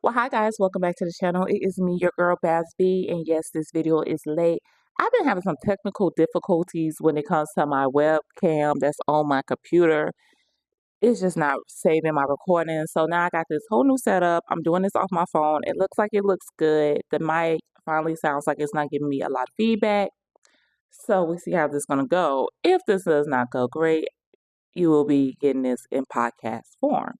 Well, hi guys, welcome back to the channel. It is me, your girl Baz B, and yes, this video is late. I've been having some technical difficulties when it comes to my webcam that's on my computer. It's just not saving my recording. So now I got this whole new setup. I'm doing this off my phone. It looks like it looks good. The mic finally sounds like it's not giving me a lot of feedback. So we see how this is gonna go. If this does not go great, you will be getting this in podcast form.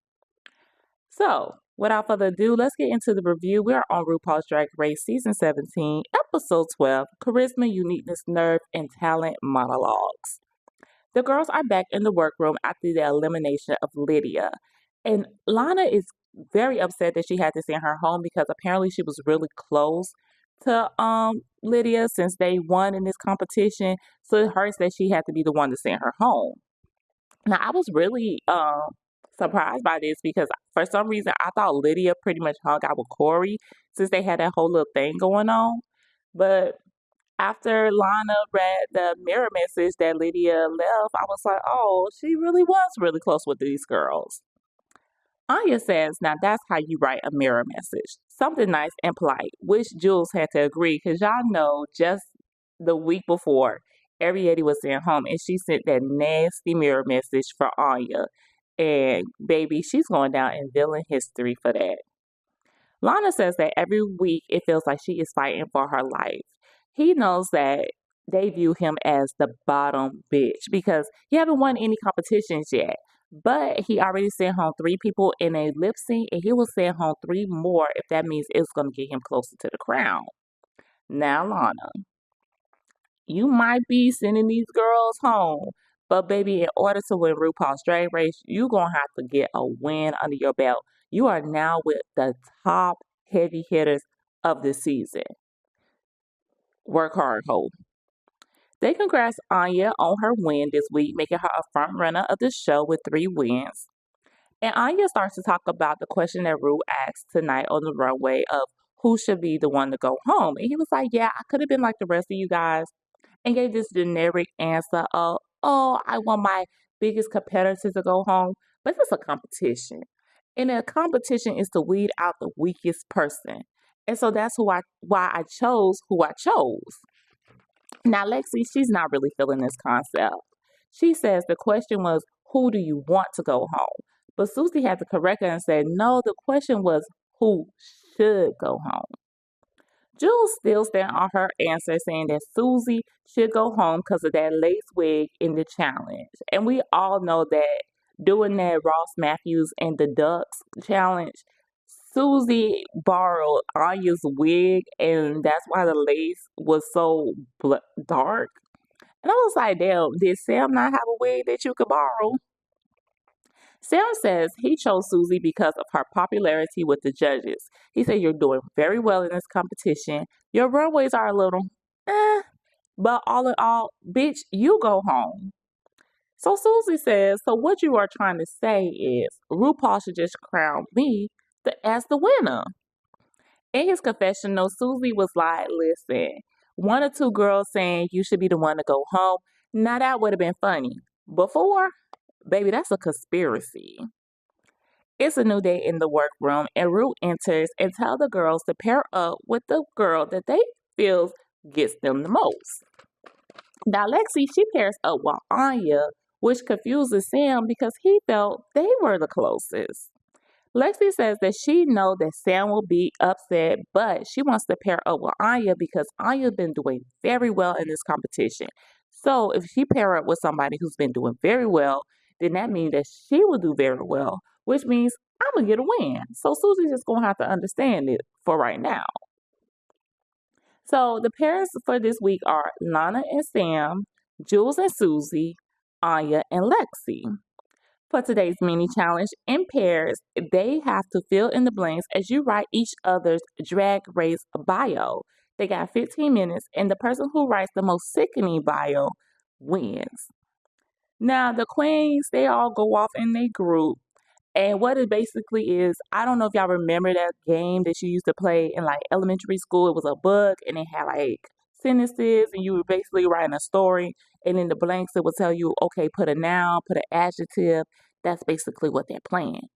So, without further ado, let's get into the review. We are on RuPaul's Drag Race Season 17, Episode 12, Charisma, Uniqueness, Nerve, and Talent Monologues. The girls are back in the workroom after the elimination of Lydia. And Lana is very upset that she had to send her home because apparently she was really close to Lydia since they won in this competition. So it hurts that she had to be the one to send her home. Now, I was really surprised by this because for some reason I thought Lydia pretty much hung out with Corey since they had that whole little thing going on. But after Lana read the mirror message that Lydia left, I was like, oh, she really was really close with these girls. Anya says, now that's how you write a mirror message. Something nice and polite, which Jules had to agree because y'all know just the week before, Ariette was sent home and she sent that nasty mirror message for Anya. And baby, she's going down in villain history for that. Lana says that every week it feels like she is fighting for her life. He knows that they view him as the bottom bitch because he haven't won any competitions yet. But he already sent home 3 people in a lip sync, and he will send home 3 more if that means it's going to get him closer to the crown. Now, Lana, you might be sending these girls home, but baby, in order to win RuPaul's Drag Race, you're going to have to get a win under your belt. You are now with the top heavy hitters of the season. Work hard, ho. They congrats Anya on her win this week, making her a front runner of the show with 3 wins. And Anya starts to talk about the question that Ru asked tonight on the runway of who should be the one to go home. And he was like, yeah, I could have been like the rest of you guys and gave this generic answer of, oh, I want my biggest competitor to go home. But it's a competition. And a competition is to weed out the weakest person. And so that's why I chose who I chose. Now, Lexi, she's not really feeling this concept. She says the question was, who do you want to go home? But Susie had to correct her and said, no, the question was, who should go home? Jules still stand on her answer saying that Susie should go home because of that lace wig in the challenge. And we all know that doing that Ross Matthews and the Ducks challenge, Susie borrowed Anya's wig and that's why the lace was so dark. And I was like, damn, did Sam not have a wig that you could borrow? Sam says he chose Susie because of her popularity with the judges. He said, you're doing very well in this competition. Your runways are a little, but all in all, bitch, you go home. So Susie says, so what you are trying to say is RuPaul should just crown me as the winner. In his confessional, Susie was like, listen, 1 or 2 girls saying you should be the one to go home. Now that would have been funny. Before, baby, that's a conspiracy. It's a new day in the workroom, and Ru enters and tells the girls to pair up with the girl that they feel gets them the most. Now, Lexi, she pairs up with Anya, which confuses Sam because he felt they were the closest. Lexi says that she knows that Sam will be upset, but she wants to pair up with Anya because Anya's been doing very well in this competition. So if she pair up with somebody who's been doing very well, then that means that she will do very well, which means I'm going to get a win. So Susie's just going to have to understand it for right now. So the pairs for this week are Lana and Sam, Jules and Susie, Anya and Lexi. For today's mini challenge, in pairs, they have to fill in the blanks as you write each other's drag race bio. They got 15 minutes, and the person who writes the most sickening bio wins. Now, the queens, they all go off in their group, and what it basically is, I don't know if y'all remember that game that you used to play in like elementary school. It was a book, and it had like sentences, and you were basically writing a story, and in the blanks it would tell you, okay, put a noun, put an adjective. That's basically what they're playing.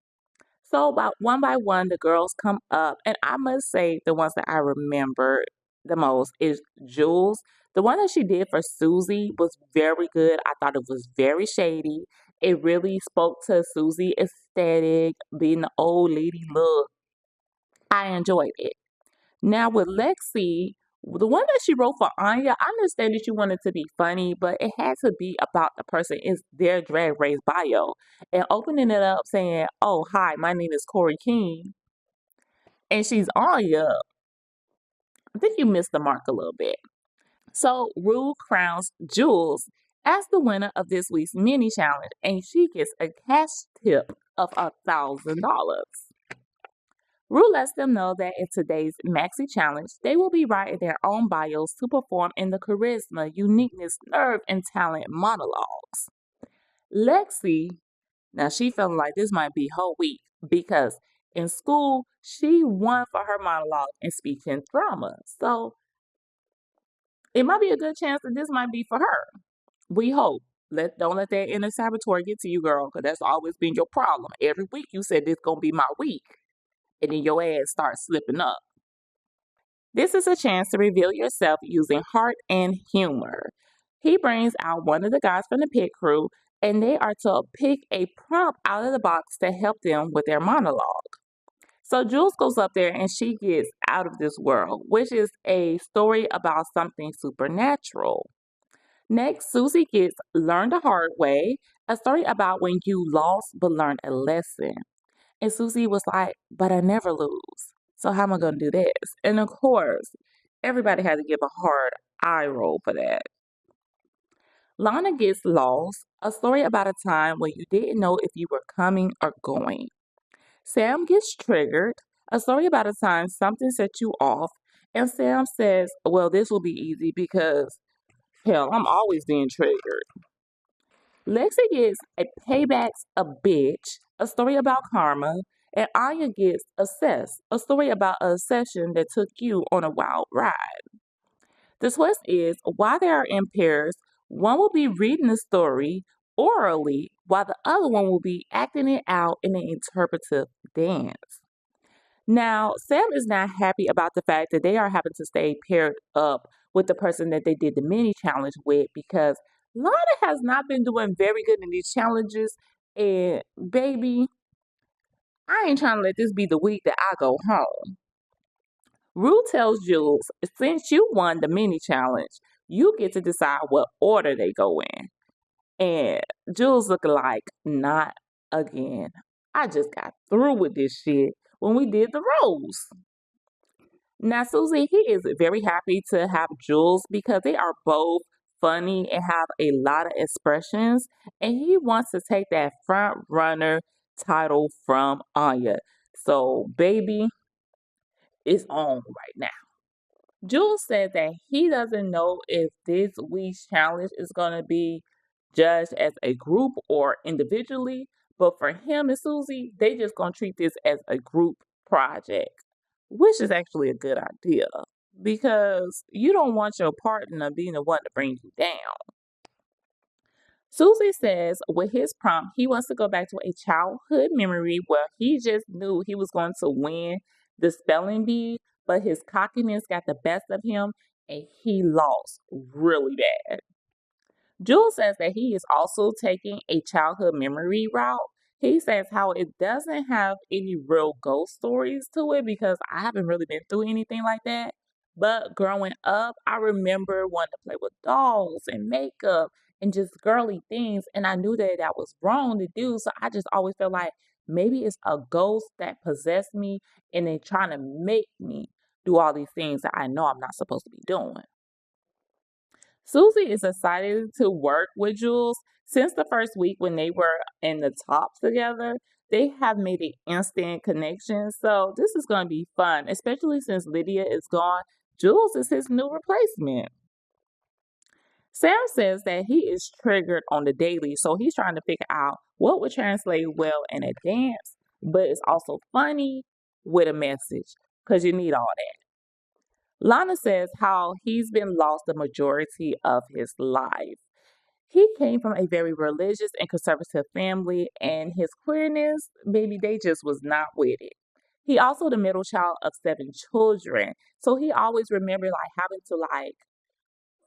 So about one by one, the girls come up, and I must say the ones that I remember the most is Jules. The one that she did for Susie was very good. I thought it was very shady. It really spoke to Susie aesthetic, being the old lady look. I enjoyed it. Now with Lexi, the one that she wrote for Anya, I understand that you wanted to be funny, but it had to be about the person. It's their drag race bio. And opening it up saying, "Oh, hi, my name is Corey King," and she's Anya, I think you missed the mark a little bit. So Rue crowns Jules as the winner of this week's mini challenge, and she gets a cash tip of $1,000. Rue lets them know that in today's maxi challenge, they will be writing their own bios to perform in the Charisma, Uniqueness, Nerve, and Talent monologues. Lexi, now she feeling like this might be her week because in school she won for her monologue in speech and drama. So it might be a good chance that this might be for her. We hope. Don't let that inner saboteur get to you, girl, because that's always been your problem. Every week you said this gonna be my week, and then your ass starts slipping up. This is a chance to reveal yourself using heart and humor. He brings out one of the guys from the pit crew, and they are to pick a prompt out of the box to help them with their monologue. So Jules goes up there and she gets Out of This World, which is a story about something supernatural. Next, Susie gets Learn the Hard Way, a story about when you lost but learned a lesson. And Susie was like, "But I never lose. So how am I going to do this?" And of course, everybody had to give a hard eye roll for that. Lana gets Lost, a story about a time when you didn't know if you were coming or going. Sam gets Triggered, a story about a time something set you off. And Sam says, "Well, this will be easy because, hell, I'm always being triggered." Lexi gets a Payback's a Bitch, a story about karma, and Anya gets Assess, a story about a session that took you on a wild ride. The twist is, while they are in pairs, one will be reading the story orally, while the other one will be acting it out in an interpretive dance. Now, Sam is not happy about the fact that they are having to stay paired up with the person that they did the mini challenge with because Lana has not been doing very good in these challenges. And baby, I ain't trying to let this be the week that I go home. Rue tells Jules, since you won the mini challenge, you get to decide what order they go in. And Jules looking like, not again. I just got through with this shit when we did the rose. Now, Susie, he is very happy to have Jules because they are both funny and have a lot of expressions. And he wants to take that front runner title from Anya. So, baby, it's on right now. Jules said that he doesn't know if this week's challenge is going to be judged as a group or individually, but for him and Susie, they just going to treat this as a group project, which is actually a good idea because you don't want your partner being the one to bring you down. Susie says with his prompt, he wants to go back to a childhood memory where he just knew he was going to win the spelling bee, but his cockiness got the best of him and he lost really bad. Jules says that he is also taking a childhood memory route. He says how it doesn't have any real ghost stories to it because I haven't really been through anything like that. But growing up, I remember wanting to play with dolls and makeup and just girly things. And I knew that that was wrong to do. So I just always felt like maybe it's a ghost that possessed me and they trying to make me do all these things that I know I'm not supposed to be doing. Susie is excited to work with Jules. Since the first week when they were in the top together, they have made an instant connection. So this is going to be fun, especially since Lydia is gone. Jules is his new replacement. Sam says that he is triggered on the daily, so he's trying to figure out what would translate well in a dance, but it's also funny with a message because you need all that. Lana says how he's been lost the majority of his life. He came from a very religious and conservative family, and his queerness, baby, they just was not with it. He also the middle child of 7 children, so he always remembered like having to like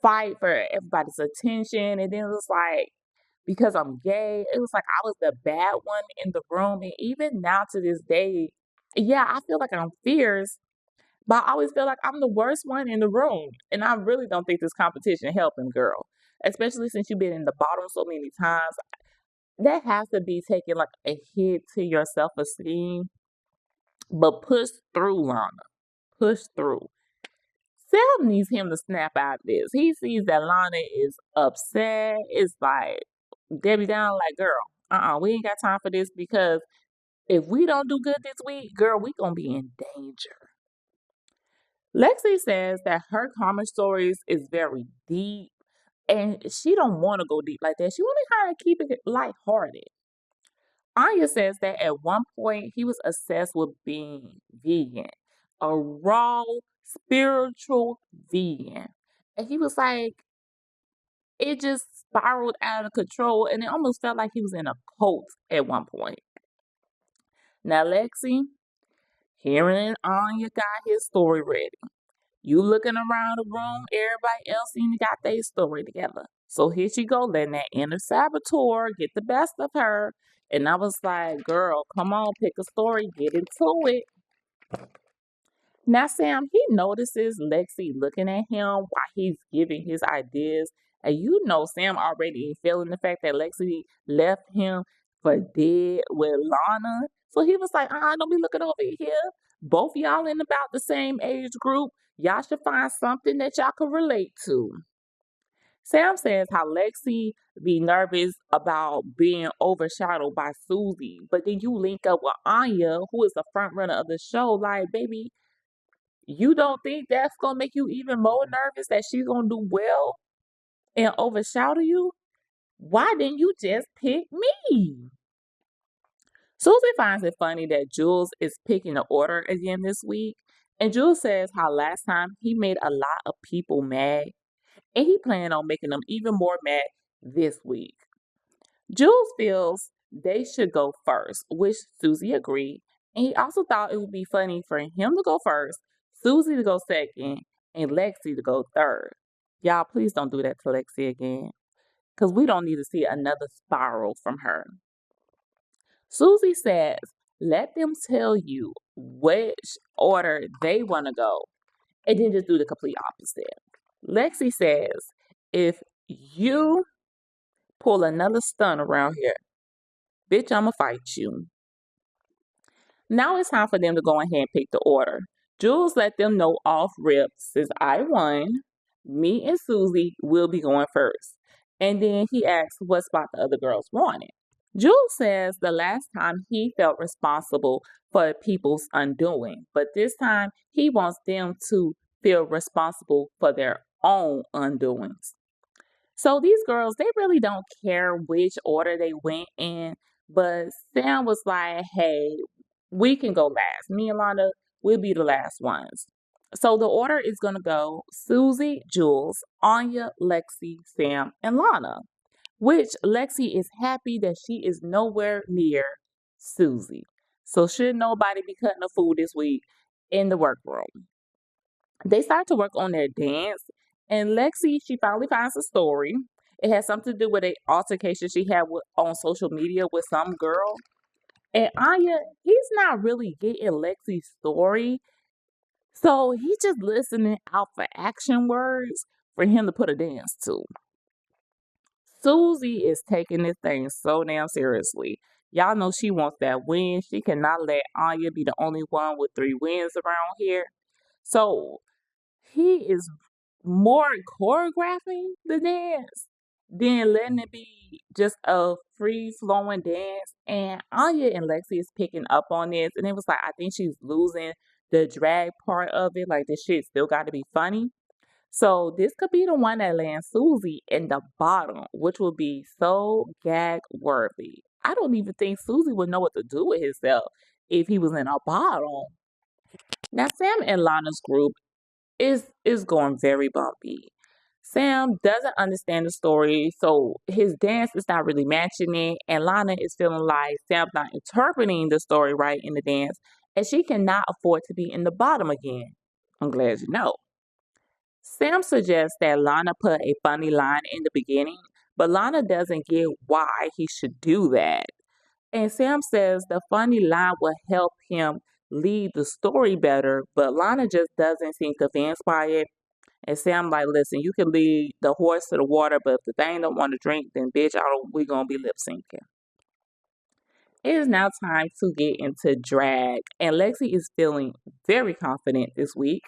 fight for everybody's attention, and then it was like because I'm gay, it was like I was the bad one in the room, and even now to this day, yeah, I feel like I'm fierce, but I always feel like I'm the worst one in the room, and I really don't think this competition helping, girl. Especially since you've been in the bottom so many times, that has to be taking like a hit to your self-esteem. But push through, Lana. Push through. Sam needs him to snap out of this. He sees that Lana is upset. It's like Debbie Down, like, girl, we ain't got time for this because if we don't do good this week, girl, we gonna be in danger. Lexi says that her comic stories is very deep and she don't want to go deep like that. She want to kind of keep it lighthearted. Anya says that at one point he was obsessed with being vegan, a raw, spiritual vegan. And he was like, it just spiraled out of control and it almost felt like he was in a cult at one point. Now, Lexi, hearing Anya got his story ready. You looking around the room, everybody else even got their story together. So here she go, letting that inner saboteur get the best of her. And I was like, girl, come on, pick a story, get into it. Now, Sam, he notices Lexi looking at him while he's giving his ideas. And you know Sam already feeling the fact that Lexi left him for dead with Lana. So he was like, don't be looking over here. Both y'all in about the same age group. Y'all should find something that y'all can relate to. Sam says how Lexi be nervous about being overshadowed by Susie, but then you link up with Anya, who is the front runner of the show. Like, baby, you don't think that's gonna make you even more nervous that she's gonna do well and overshadow you? Why didn't you just pick me? Susie finds it funny that Jules is picking the order again this week, and Jules says how last time he made a lot of people mad, and he planned on making them even more mad this week. Jules feels they should go first, which Susie agreed, and he also thought it would be funny for him to go first, Susie to go second, and Lexi to go third. Y'all, please don't do that to Lexi again, because we don't need to see another spiral from her. Susie says, let them tell you which order they want to go, and then just do the complete opposite. Lexi says, if you pull another stunt around here, bitch, I'ma fight you. Now it's time for them to go ahead and pick the order. Jules let them know off rip, since I won, me and Susie will be going first. And then he asks what spot the other girls wanted. Jules says the last time he felt responsible for people's undoing, but this time he wants them to feel responsible for their own undoings. So these girls, they really don't care which order they went in, but Sam was like, hey, we can go last. Me and Lana, we'll be the last ones. So the order is going to go Susie, Jules, Anya, Lexi, Sam, and Lana, which Lexi is happy that she is nowhere near Susie. So should nobody be cutting the food this week in the workroom. They start to work on their dance, and Lexi, she finally finds a story. It has something to do with an altercation she had on social media with some girl. And Anya, he's not really getting Lexi's story. So he's just listening out for action words for him to put a dance to. Susie is taking this thing so damn seriously. Y'all know she wants that win. She cannot let Anya be the only one with 3 wins around here. So he is more choreographing the dance than letting it be just a free flowing dance. And Anya and Lexi is picking up on this, and it was like I think she's losing the drag part of it. Like this shit still got to be funny. So this could be the one that lands Susie in the bottom, which would be so gag worthy. I don't even think Susie would know what to do with himself if he was in a bottom. Now Sam and Lana's group is going very bumpy. Sam doesn't understand the story, so his dance is not really matching it, and Lana is feeling like Sam's not interpreting the story right in the dance, and she cannot afford to be in the bottom again. I'm glad you know. Sam suggests that Lana put a funny line in the beginning, but Lana doesn't get why he should do that. And Sam says the funny line will help him lead the story better, but Lana just doesn't seem convinced by it. And Sam like, listen, you can lead the horse to the water, but if the thing don't want to drink, then bitch, we gonna be lip syncing. It is now time to get into drag, and Lexi is feeling very confident this week.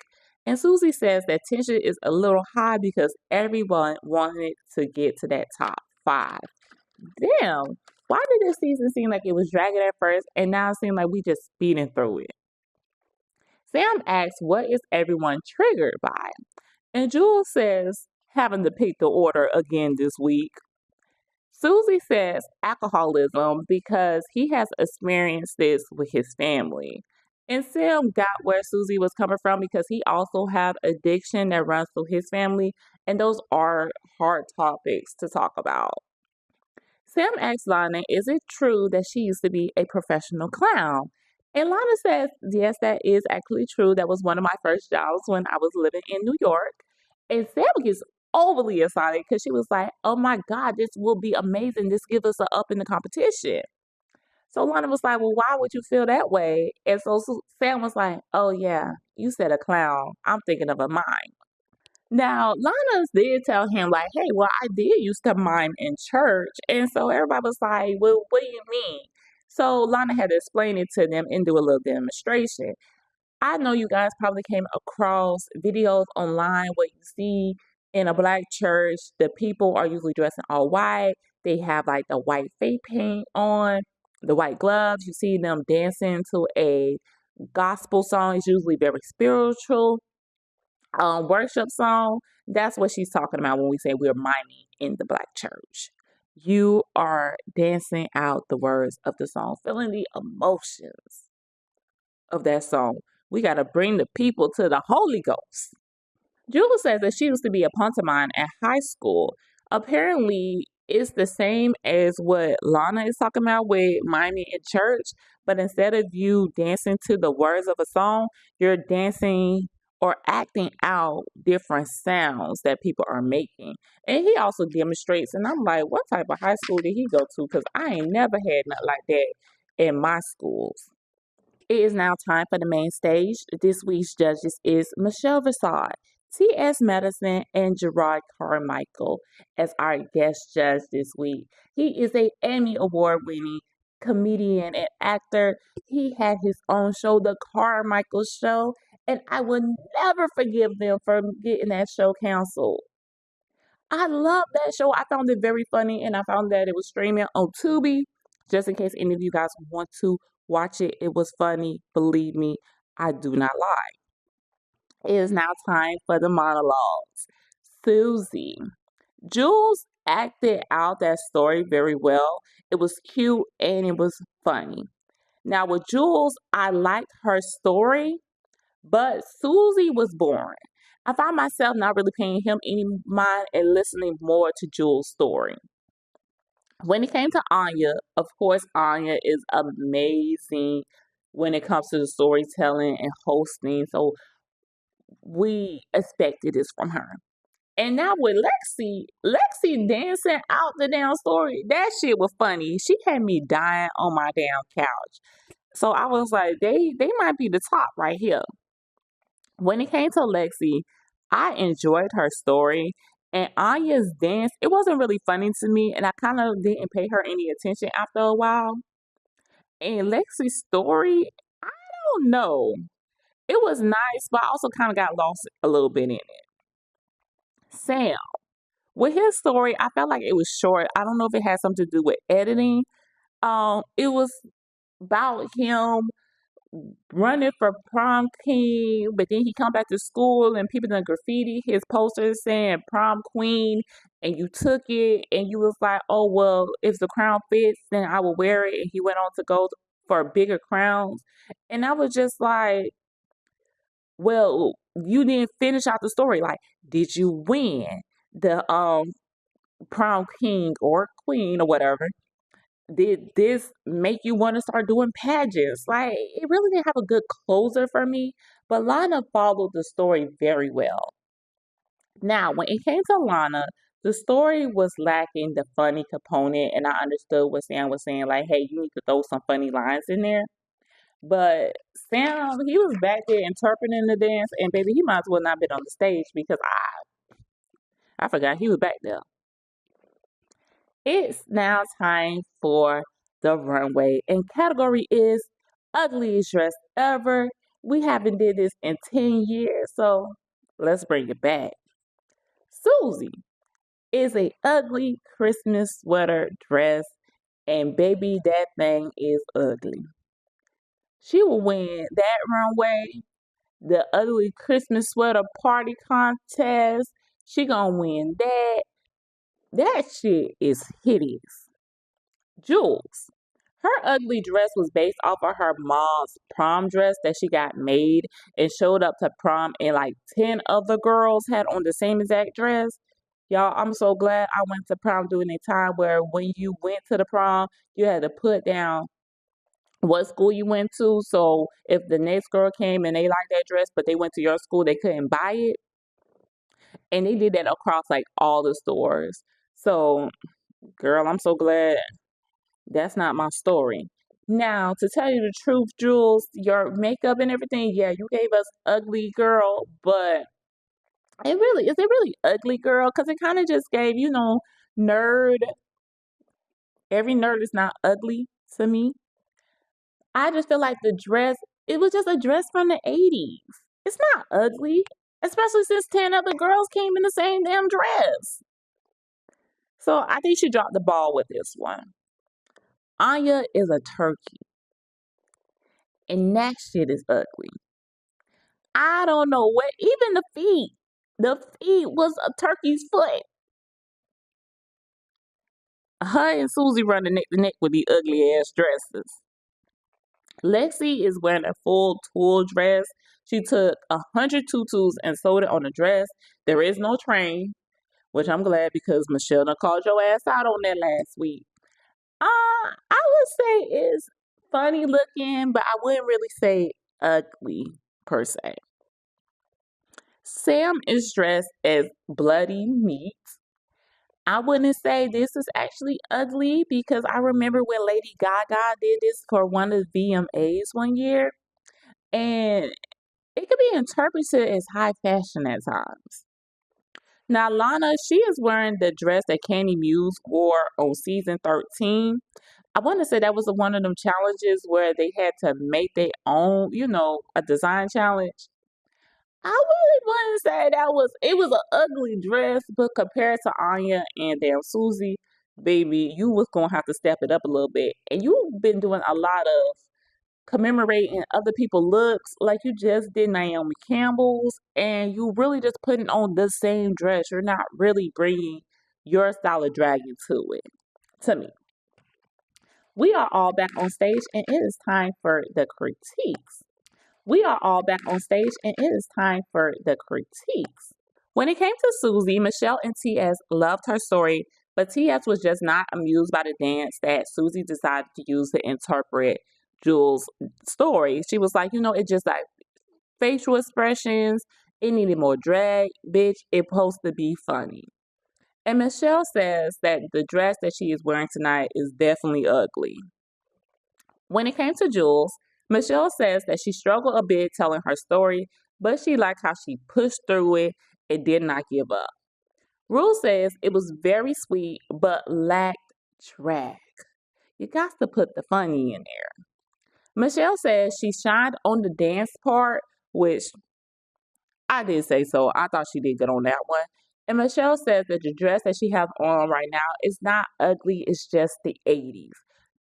And Susie says that tension is a little high because everyone wanted to get to that top 5. Damn, why did this season seem like it was dragging at first, and now it seems like we just speeding through it? Sam asks, what is everyone triggered by? And Jules says, having to pick the order again this week. Susie says alcoholism because he has experienced this with his family. And Sam got where Susie was coming from because he also have addiction that runs through his family, and those are hard topics to talk about. Sam asks Lana, is it true that she used to be a professional clown? And Lana says, yes, that is actually true. That was one of my first jobs when I was living in New York. And Sam gets overly excited because she was like, oh my God, this will be amazing. This gives us an up in the competition. So Lana was like, well, why would you feel that way? And so Sam was like, oh yeah, you said a clown. I'm thinking of a mime. Now, Lana did tell him, like, hey, well, I did used to mime in church. And so everybody was like, well, what do you mean? So Lana had to explain it to them and do a little demonstration. I know you guys probably came across videos online where you see in a black church, the people are usually dressed in all white. They have like the white face paint on, the white gloves. You see them dancing to a gospel song. It's usually very spiritual worship song. That's what she's talking about when we say we're miming in the black church. You are dancing out the words of the song, feeling the emotions of that song. We got to bring the people to the Holy Ghost. Jules says that she used to be a pantomime at high school. Apparently, it's the same as what Lana is talking about with miming in church, but instead of you dancing to the words of a song, you're dancing or acting out different sounds that people are making. And he also demonstrates, and I'm like, what type of high school did he go to? Because I ain't never had nothing like that in my schools. It is now time for the main stage. This week's judges is Michelle Visage, T.S. Madison, and Gerard Carmichael as our guest judge this week. He is a Emmy Award winning comedian and actor. He had his own show, The Carmichael Show, and I would never forgive them for getting that show canceled. I love that show. I found it very funny, and I found that it was streaming on Tubi. Just in case any of you guys want to watch it, it was funny. Believe me, I do not lie. It is now time for the monologues. Susie. Jules acted out that story very well. It was cute and it was funny. Now, with Jules, I liked her story, but Susie was boring. I found myself not really paying him any mind and listening more to Jules' story. When it came to Anya, of course, Anya is amazing when it comes to the storytelling and hosting. So we expected this from her. And now with Lexi dancing out the damn story, that shit was funny. She had me dying on my damn couch. So I was like, they might be the top right here. When it came to Lexi, I enjoyed her story. And Anya's dance, it wasn't really funny to me, and I kind of didn't pay her any attention after a while. And Lexi's story, I don't know. It was nice, but I also kind of got lost a little bit in it. Sam, with his story, I felt like it was short. I don't know if it had something to do with editing. It was about him running for prom king, but then he come back to school and people done graffiti his posters saying prom queen, and you took it and you was like, oh well, if the crown fits, then I will wear it. And he went on to go for bigger crowns, and I was just like, well, you didn't finish out the story. Like, did you win? the prom king or queen or whatever, did this make you want to start doing pageants? Like, it really didn't have a good closer for me, but Lana followed the story very well. Now, when it came to Lana, the story was lacking the funny component, and I understood what Sam was saying, like, hey, you need to throw some funny lines in there. But Sam, he was back there interpreting the dance, and baby, he might as well not been on the stage because I forgot he was back there. It's now time for the runway, and category is ugliest dress ever. We haven't did this in 10 years, so let's bring it back. Susie is a ugly Christmas sweater dress, and baby, that thing is ugly. She will win that runway, the ugly Christmas sweater party contest. She gonna win that. That shit is hideous. Jules. Her ugly dress was based off of her mom's prom dress that she got made and showed up to prom, and like 10 other girls had on the same exact dress. Y'all, I'm so glad I went to prom during a time where when you went to the prom, you had to put down what school you went to. So if the next girl came and they liked that dress, but they went to your school, they couldn't buy it. And they did that across like all the stores. So, girl, I'm so glad that's not my story. Now, to tell you the truth, Jules, your makeup and everything, yeah, you gave us ugly girl, but is it really ugly girl? Because it kind of just gave, nerd. Every nerd is not ugly to me. I just feel like the dress, it was just a dress from the 80s. It's not ugly, especially since 10 other girls came in the same damn dress. So I think she dropped the ball with this one. Anya is a turkey, and that shit is ugly. I don't know what, even the feet. The feet was a turkey's foot. Her and Susie running neck to neck with the ugly ass dresses. Lexi is wearing a full tulle dress. She took 100 tutus and sewed it on a dress. There is no train, which I'm glad because Michelle done called your ass out on that last week. I would say it's funny looking, but I wouldn't really say ugly per se. Sam is dressed as bloody meat. I wouldn't say this is actually ugly because I remember when Lady Gaga did this for one of the VMAs one year, and it could be interpreted as high fashion at times. Now, Lana, she is wearing the dress that Candy Muse wore on season 13. I want to say that was one of them challenges where they had to make their own, a design challenge. I really wouldn't say it was an ugly dress, but compared to Anya and damn Susie, baby, you was gonna have to step it up a little bit. And you've been doing a lot of commemorating other people's looks, like you just did Naomi Campbell's, and you really just putting on the same dress. You're not really bringing your style of dragging to it, to me. We are all back on stage, and it is time for the critiques. We are all back on stage, and it is time for the critiques. When it came to Susie, Michelle and TS loved her story, but TS was just not amused by the dance that Susie decided to use to interpret Jules' story. She was like, it just like facial expressions, it needed more drag, bitch, it's supposed to be funny. And Michelle says that the dress that she is wearing tonight is definitely ugly. When it came to Jules, Michelle says that she struggled a bit telling her story, but she liked how she pushed through it and did not give up. Rue says it was very sweet, but lacked drag. You got to put the funny in there. Michelle says she shined on the dance part, which I did say so. I thought she did good on that one. And Michelle says that the dress that she has on right now is not ugly, it's just the 80s.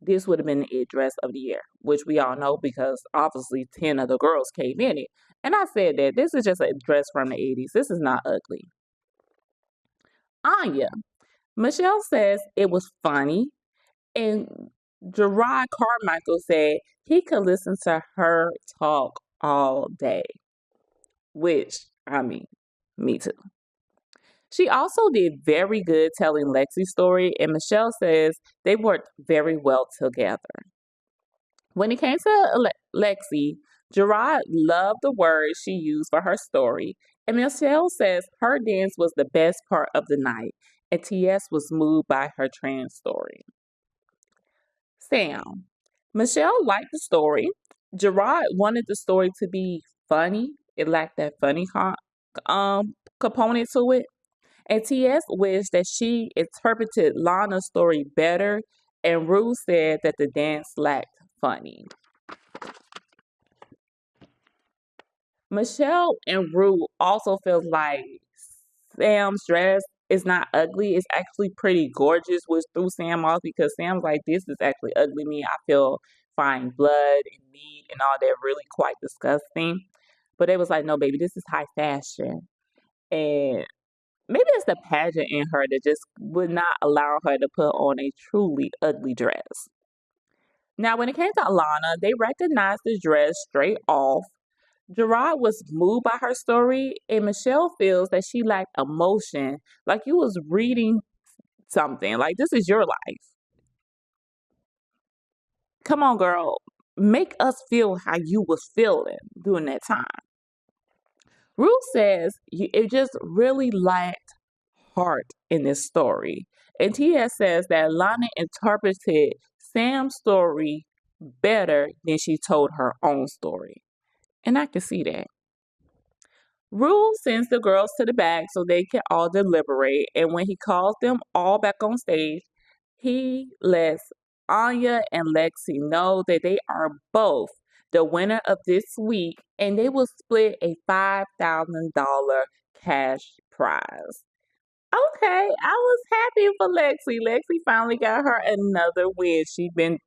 This would have been the it dress of the year, which we all know because obviously 10 other girls came in it. And I said that this is just a dress from the 80s. This is not ugly. Anya. Michelle says it was funny. And Gerard Carmichael said he could listen to her talk all day. Which, I mean, me too. She also did very good telling Lexi's story, and Michelle says they worked very well together. When it came to Lexi, Gerard loved the words she used for her story, and Michelle says her dance was the best part of the night, and TS was moved by her trans story. Sam. Michelle liked the story. Gerard wanted the story to be funny. It lacked that funny component to it. And TS wished that she interpreted Lana's story better, and Rue said that the dance lacked funny. Michelle and Rue also feels like Sam's dress is not ugly. It's actually pretty gorgeous, which threw Sam off because Sam's like, this is actually ugly me. I feel fine blood and meat and all that really quite disgusting. But it was like, no, baby, this is high fashion. And maybe it's the pageant in her that just would not allow her to put on a truly ugly dress. Now, when it came to Alana, they recognized the dress straight off. Gerard was moved by her story, and Michelle feels that she lacked emotion, like you was reading something, like this is your life. Come on, girl, make us feel how you was feeling during that time. Ruth says it just really lacked heart in this story. And Tia says that Lana interpreted Sam's story better than she told her own story. And I can see that. Rule sends the girls to the back so they can all deliberate. And when he calls them all back on stage, he lets Anya and Lexi know that they are both the winner of this week and they will split a $5,000 cash prize. Okay, I was happy for Lexi. Lexi finally got her another win. She been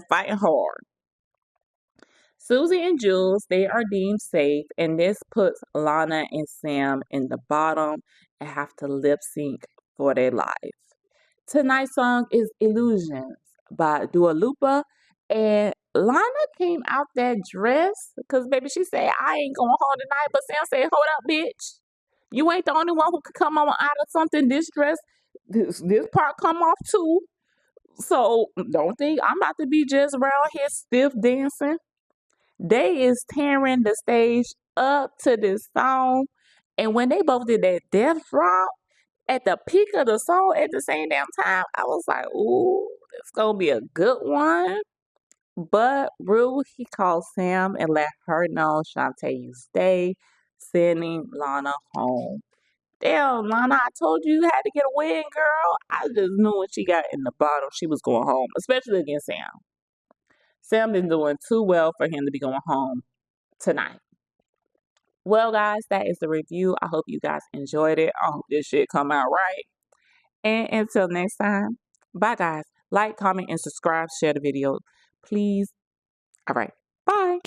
fighting hard. Susie and Jules, they are deemed safe, and this puts Lana and Sam in the bottom and have to lip sync for their life. Tonight's song is Illusions by Dua Lipa, and Lana came out that dress because baby, she said, I ain't going home tonight, but Sam said, hold up, bitch. You ain't the only one who could come on out of something. This dress, this part come off too. So don't think I'm about to be just around here stiff dancing. They is tearing the stage up to this song. And when they both did that death drop at the peak of the song at the same damn time, I was like, ooh, it's gonna be a good one. But Rue, he called Sam and let her know, Shantae, you stay, sending Lana home. Damn, Lana, I told you you had to get a win, girl. I just knew when she got in the bottom, she was going home, especially against Sam. Sam been doing too well for him to be going home tonight. Well, guys, that is the review. I hope you guys enjoyed it. I hope this shit come out right. And until next time, bye, guys. Like, comment, and subscribe. Share the video, please. All right. Bye.